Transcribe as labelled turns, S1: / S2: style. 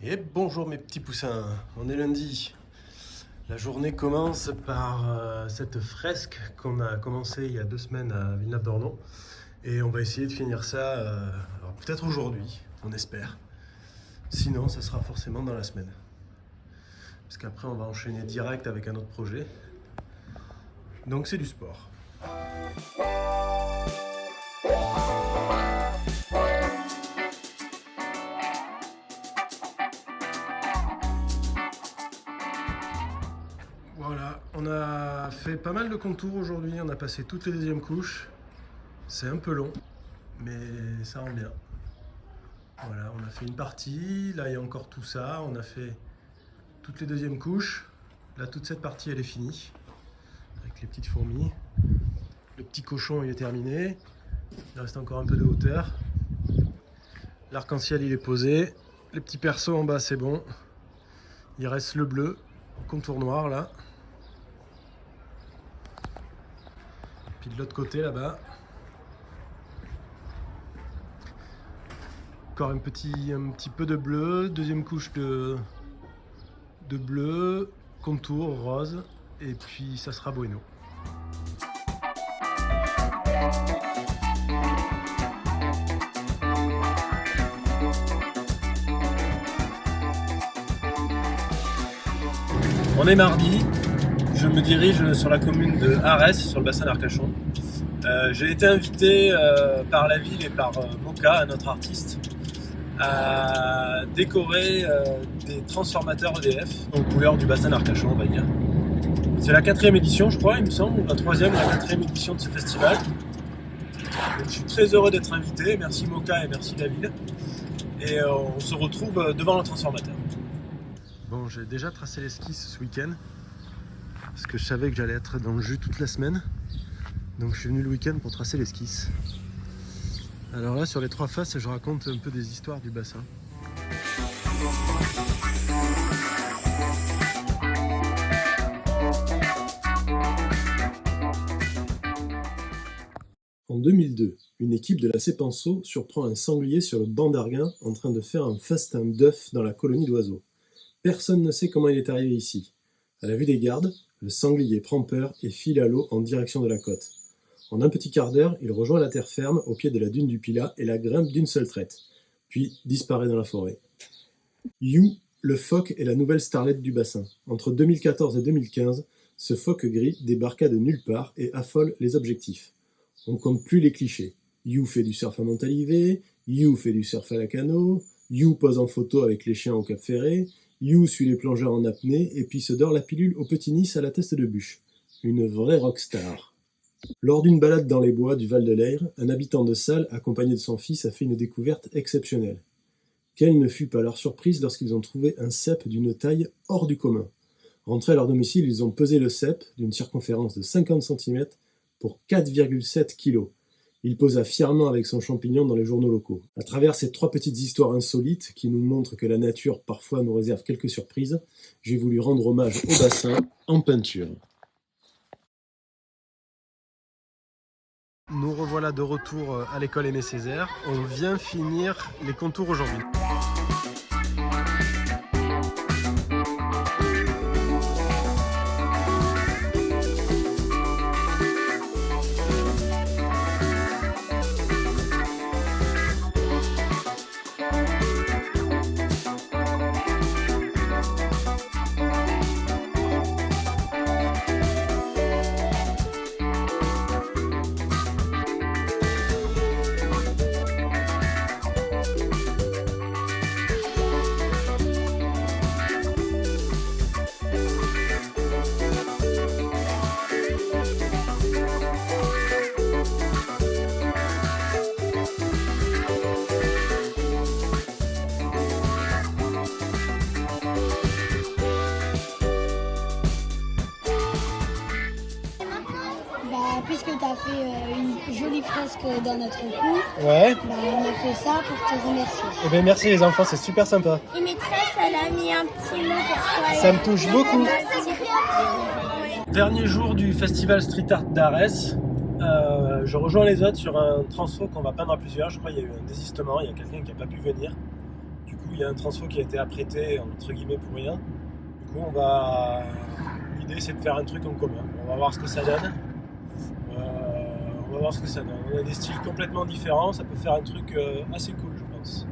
S1: Et bonjour mes petits poussins, on est lundi. La journée commence par cette fresque qu'on a commencé il y a 2 semaines à Villeneuve-d'Ornon. Et on va essayer de finir ça peut-être aujourd'hui, on espère. Sinon, ça sera forcément dans la semaine. Parce qu'après, on va enchaîner direct avec un autre projet. Donc c'est du sport. Voilà, on a fait pas mal de contours aujourd'hui, on a passé toutes les deuxièmes couches. C'est un peu long, mais ça rend bien. Voilà, on a fait une partie, là il y a encore tout ça, on a fait toutes les deuxièmes couches. Là toute cette partie elle est finie, avec les petites fourmis. Le petit cochon il est terminé, il reste encore un peu de hauteur. L'arc-en-ciel il est posé, les petits persos en bas c'est bon. Il reste le bleu, contour noir là. Puis de l'autre côté là-bas, encore un petit peu de bleu, deuxième couche de bleu, contour rose, et puis ça sera bueno. On est mardi, je me dirige sur la commune de Arès, sur le bassin d'Arcachon. J'ai été invité par la ville et par Moka, notre artiste, à décorer des transformateurs EDF aux couleurs du bassin d'Arcachon, on va dire. C'est la 4e édition, je crois, il me semble, ou la 3e ou la 4e édition de ce festival. Donc, je suis très heureux d'être invité, merci Moka et merci la ville. Et on se retrouve devant le transformateur. Bon, j'ai déjà tracé l'esquisse ce week-end, parce que je savais que j'allais être dans le jus toute la semaine. Donc je suis venu le week-end pour tracer l'esquisse. Alors là, sur les 3 faces, je raconte un peu des histoires du bassin. En 2002, une équipe de la Cépenceau surprend un sanglier sur le banc d'Arguin en train de faire un festin d'œufs dans la colonie d'oiseaux. Personne ne sait comment il est arrivé ici. À la vue des gardes, le sanglier prend peur et file à l'eau en direction de la côte. En un petit quart d'heure, il rejoint la terre ferme au pied de la dune du Pilat et la grimpe d'une seule traite, puis disparaît dans la forêt. You, le phoque, est la nouvelle starlette du bassin. Entre 2014 et 2015, ce phoque gris débarqua de nulle part et affole les objectifs. On compte plus les clichés. You fait du surf à Montalivet, You fait du surf à la Cano, You pose en photo avec les chiens au Cap Ferré, You suit les plongeurs en apnée et puis se dort la pilule au Petit Nice à la Teste de Bûche. Une vraie rockstar. Lors d'une balade dans les bois du Val de Leyre, un habitant de Salles, accompagné de son fils, a fait une découverte exceptionnelle. Quelle ne fut pas leur surprise lorsqu'ils ont trouvé un cep d'une taille hors du commun. Rentrés à leur domicile, ils ont pesé le cep, d'une circonférence de 50 cm, pour 4,7 kg. Il posa fièrement avec son champignon dans les journaux locaux. À travers ces 3 petites histoires insolites qui nous montrent que la nature parfois nous réserve quelques surprises, j'ai voulu rendre hommage au bassin en peinture. Nous revoilà de retour à l'école Aimé Césaire. On vient finir les contours aujourd'hui.
S2: Puisque tu as fait une jolie fresque dans notre cours,
S1: Ouais.
S2: On a fait ça pour te remercier.
S1: Eh bien merci les enfants, c'est super sympa.
S2: Et maîtresse, elle a mis un petit mot pour toi.
S1: Ça me touche beaucoup.
S2: Ouais.
S1: Dernier jour du festival Street Art d'Arès. Je rejoins les autres sur un transfo qu'on va peindre à plusieurs. Je crois qu'il y a eu un désistement, il y a quelqu'un qui n'a pas pu venir. Du coup, il y a un transfo qui a été apprêté entre guillemets pour rien. Du coup, l'idée c'est de faire un truc en commun. On va voir ce que ça donne. On a des styles complètement différents, ça peut faire un truc assez cool, je pense.